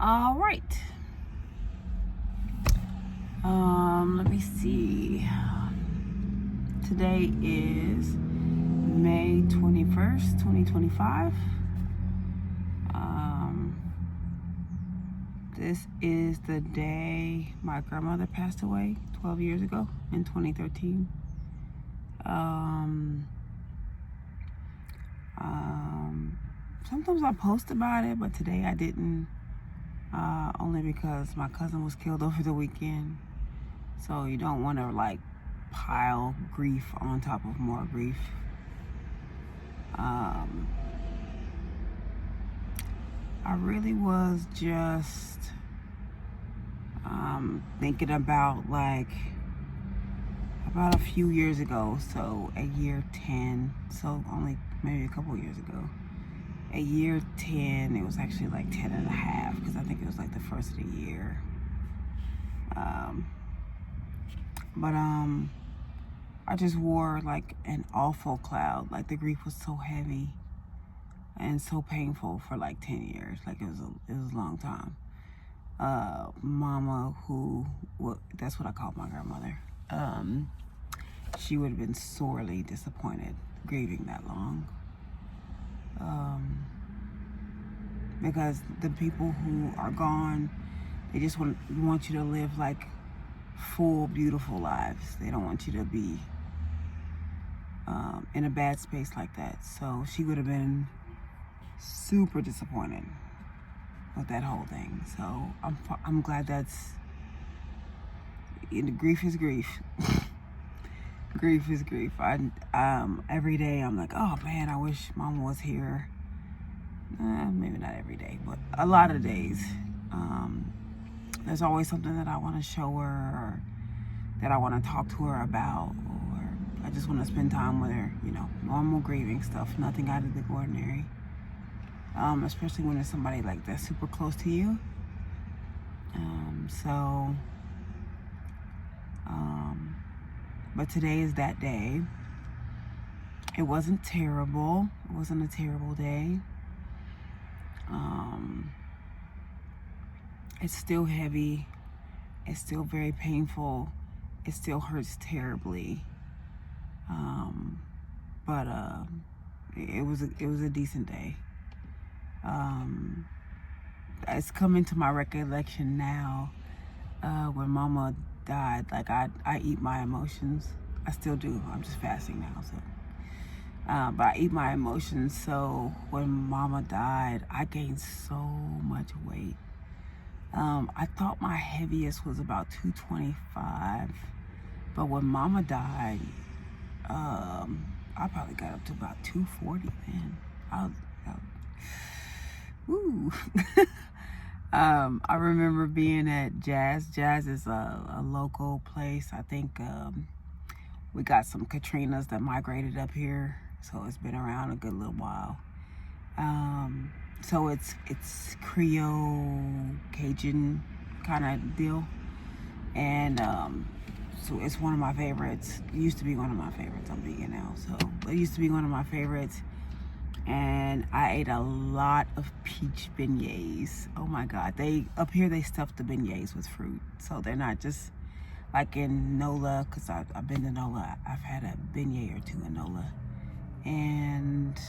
All right. Let me see. Today is May 21st, 2025. This is the day my grandmother passed away 12 years ago in 2013. Sometimes I post about it, but today I didn't, only because my cousin was killed over the weekend. So you don't want to like pile grief on top of more grief. I really was just thinking about about a few years ago, so a year 10, so only maybe a couple years ago. A year 10, it was actually like 10 and a half, because I think it was like the first of the year. But I just wore like an awful cloud. Like the grief was so heavy and so painful for like 10 years. Like it was a long time. Mama, that's what I called my grandmother. She would have been sorely disappointed grieving that long. Because the people who are gone, they just want you to live like full, beautiful lives. They don't want you to be in a bad space like that. So she would have been super disappointed with that whole thing. So I'm glad grief is grief. Grief is grief. Every day I'm like, oh man, I wish Mama was here. Maybe not every day, but a lot of days. There's always something that I want to show her, or that I want to talk to her about, or I just want to spend time with her. Normal grieving stuff, nothing out of the ordinary. Especially when it's somebody like that's super close to you. But today is that day. It wasn't terrible. It wasn't a terrible day. It's still heavy. It's still very painful. It still hurts terribly. But it was a decent day. It's coming to my recollection now, when Mama died. Like I eat my emotions. I still do. I'm just fasting now, so. But I eat my emotions. So when Mama died, I gained so much weight. I thought my heaviest was about 225, but when Mama died, I probably got up to about 240. Man, woo. I remember being at Jazz. Jazz is a local place. I think we got some Katrinas that migrated up here, so it's been around a good little while. So it's Creole, Cajun kind of deal, and so it's one of my favorites. It used to be one of my favorites. I'm vegan now, so it used to be one of my favorites. And I ate a lot of peach beignets. Oh my God. Up here they stuff the beignets with fruit. So they're not just like in NOLA, because I've been to NOLA. I've had a beignet or two in NOLA. And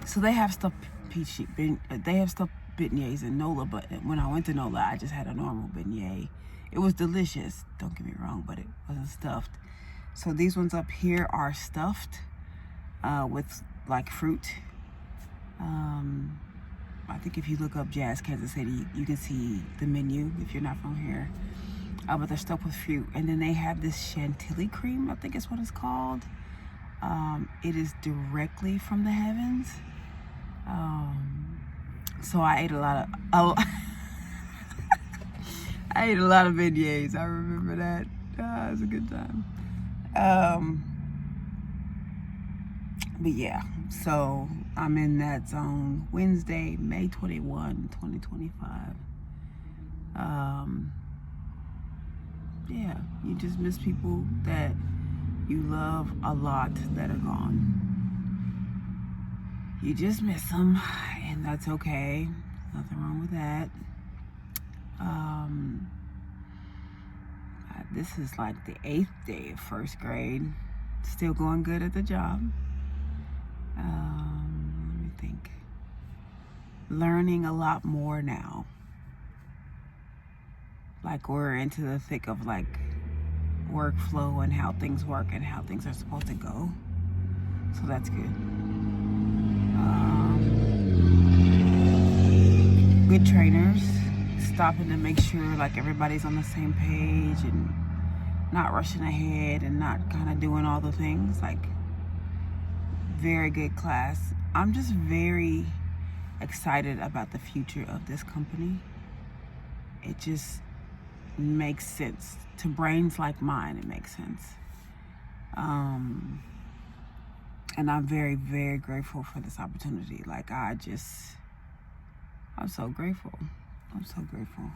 so they have stuffed they have stuffed beignets in NOLA, but when I went to NOLA, I just had a normal beignet. It was delicious, don't get me wrong, but it wasn't stuffed. So these ones up here are stuffed with like fruit. I think if you look up Jazz Kansas City, you can see the menu if you're not from here. But they're stuffed with fruit. And then they have this chantilly cream, I think is what it's called. It is directly from the heavens. So I ate a lot of I ate a lot of beignets. I remember that. It was a good time. But yeah, so I'm in that zone. Wednesday, May 21, 2025. Yeah, you just miss people that you love a lot that are gone. you just miss them, and that's okay. Nothing wrong with that. This is like the 8th day of 1st grade. Still going good at the job. Let me think. Learning a lot more now. Like we're into the thick of like workflow and how things work and how things are supposed to go. So that's good. Good trainers, stopping to make sure like everybody's on the same page and not rushing ahead and not kind of doing all the things. Like, very good class. I'm just very excited about the future of this company. It just makes sense to brains like mine. It makes sense. And I'm very, very grateful for this opportunity. Like, I'm so grateful. I'm so grateful.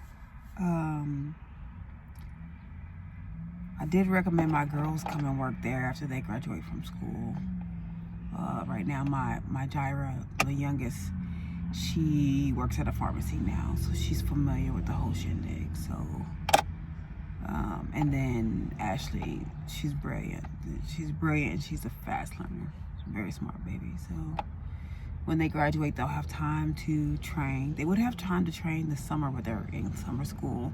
I did recommend my girls come and work there after they graduate from school. Right now, my Jaira, the youngest, she works at a pharmacy now, so she's familiar with the whole shindig. So, and then Ashley, she's brilliant. She's brilliant. She's a fast learner. She's a very smart baby. So, when they graduate, they'll have time to train. They would have time to train this summer, but they're in summer school,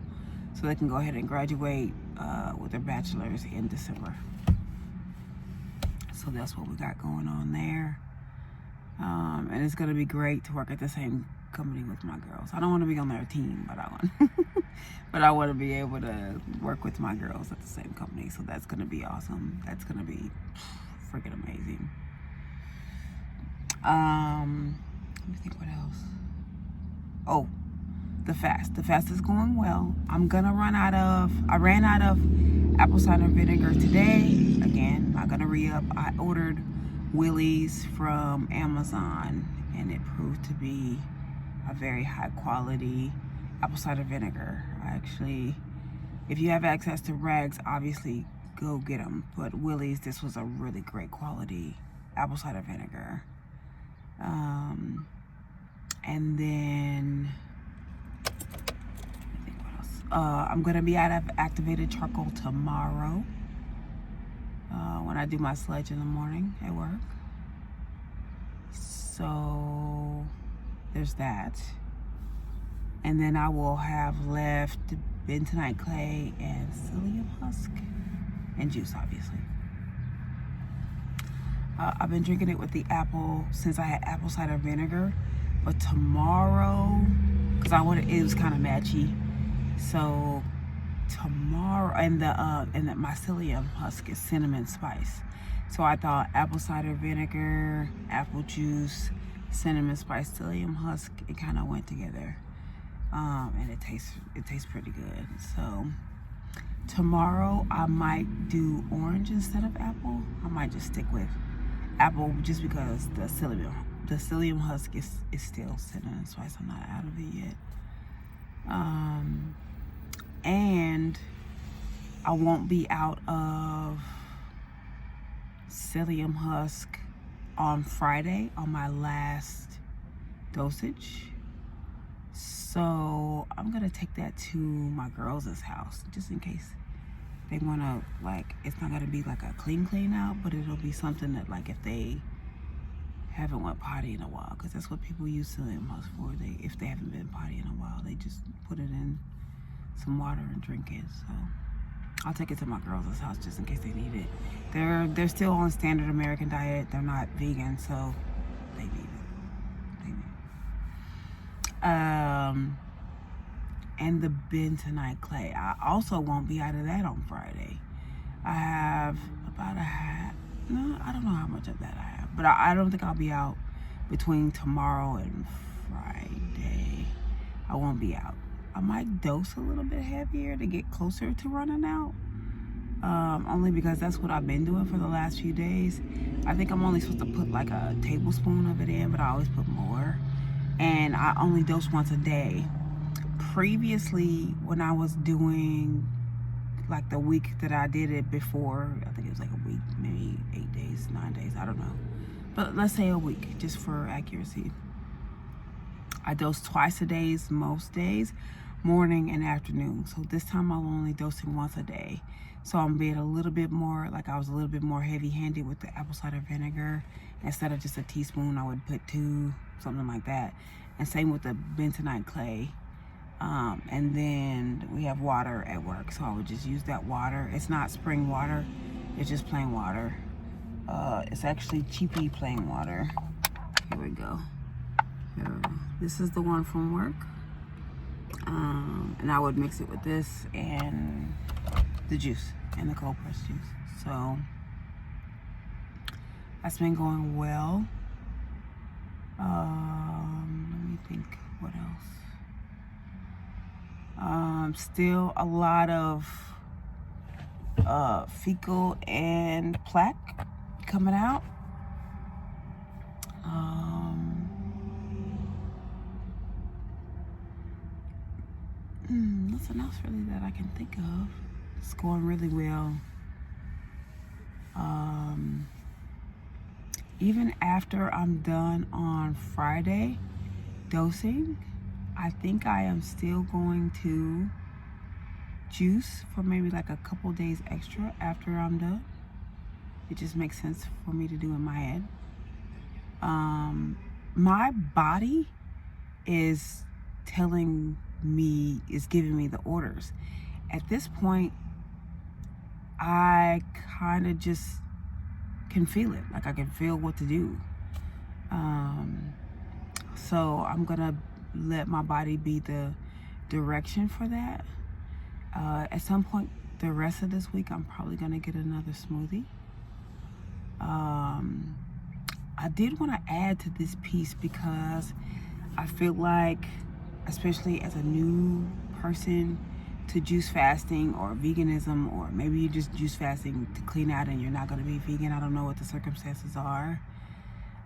so they can go ahead and graduate with their bachelor's in December. So that's what we got going on there. And it's gonna be great to work at the same company with my girls. I don't want to be on their team, but I want to be able to work with my girls at the same company. So that's gonna be awesome. That's gonna be freaking amazing. Let me think what else. Oh, the fast. The fast is going well. I ran out of apple cider vinegar today. Again, I'm gonna re-up. I ordered Willie's from Amazon, and it proved to be a very high quality apple cider vinegar. If you have access to rags, obviously go get them. But Willie's, this was a really great quality apple cider vinegar. And then I think what else? I'm gonna be out of activated charcoal tomorrow when I do my sledge in the morning at work. So there's that. And then I will have left Bentonite Clay and Psyllium Husk and juice, obviously. I've been drinking it with the apple since I had apple cider vinegar, but tomorrow, because it was kind of matchy, so tomorrow, and the Psyllium Husk is cinnamon spice, so I thought apple cider vinegar, apple juice, cinnamon spice, Psyllium Husk, it kind of went together, and it tastes pretty good. So tomorrow I might do orange instead of apple. I might just stick with apple just because the Psyllium Husk is still cinnamon spice. I'm not out of it yet. And I won't be out of Psyllium Husk on Friday on my last dosage. So I'm gonna take that to my girls' house just in case they wanna, like, it's not gonna be like a clean out, but it'll be something that, like, if they haven't went potty in a while, because that's what people use Psyllium Husk for. If they haven't been potty in a while, they just put it in some water and drink it. So I'll take it to my girls' house just in case they need it. They're still on standard American diet. They're not vegan, so they need it. And the Bentonite Clay, I also won't be out of that on Friday. I have about I don't know how much of that I have, but I don't think I'll be out between tomorrow and Friday. I won't be out. I might dose a little bit heavier to get closer to running out, only because that's what I've been doing for the last few days. I think I'm only supposed to put like a tablespoon of it in, but I always put more, and I only dose once a day. Previously, when I was doing like the week that I did it before, I think it was like a week, maybe 8 days, 9 days, I don't know. but let's say a week, just for accuracy. I dose twice a day, most days, morning and afternoon. So this time I'm only dosing once a day. So I'm being a little bit more, like I was a little bit more heavy-handed with the apple cider vinegar. Instead of just a teaspoon, I would put 2, something like that. And same with the Bentonite Clay. And then we have water at work, so I would just use that water. It's not spring water, it's just plain water. It's actually cheapy plain water. Here we go. This is the one from work. And I would mix it with this and the juice and the cold pressed juice. So that's been going well. Let me think, what else? Still a lot of fecal and plaque coming out. Nothing else really that I can think of. It's going really well. Even after I'm done on Friday dosing, I think I am still going to juice for maybe like a couple days extra after I'm done. It just makes sense for me to do in my head. My body is telling me, is giving me the orders. At this point, I kind of just can feel it. Like I can feel what to do. So I'm gonna let my body be the direction for that. At some point the rest of this week, I'm probably gonna get another smoothie. I did want to add to this piece because I feel like, especially as a new person to juice fasting or veganism, or maybe you're just juice fasting to clean out and you're not going to be vegan. I don't know what the circumstances are.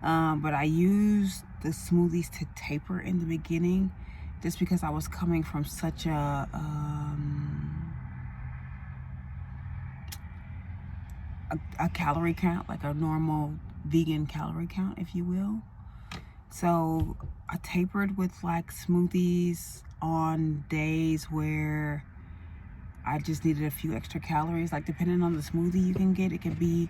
But I used the smoothies to taper in the beginning just because I was coming from such a calorie count, like a normal vegan calorie count, if you will. So I tapered with like smoothies on days where I just needed a few extra calories. Like depending on the smoothie you can get, it can be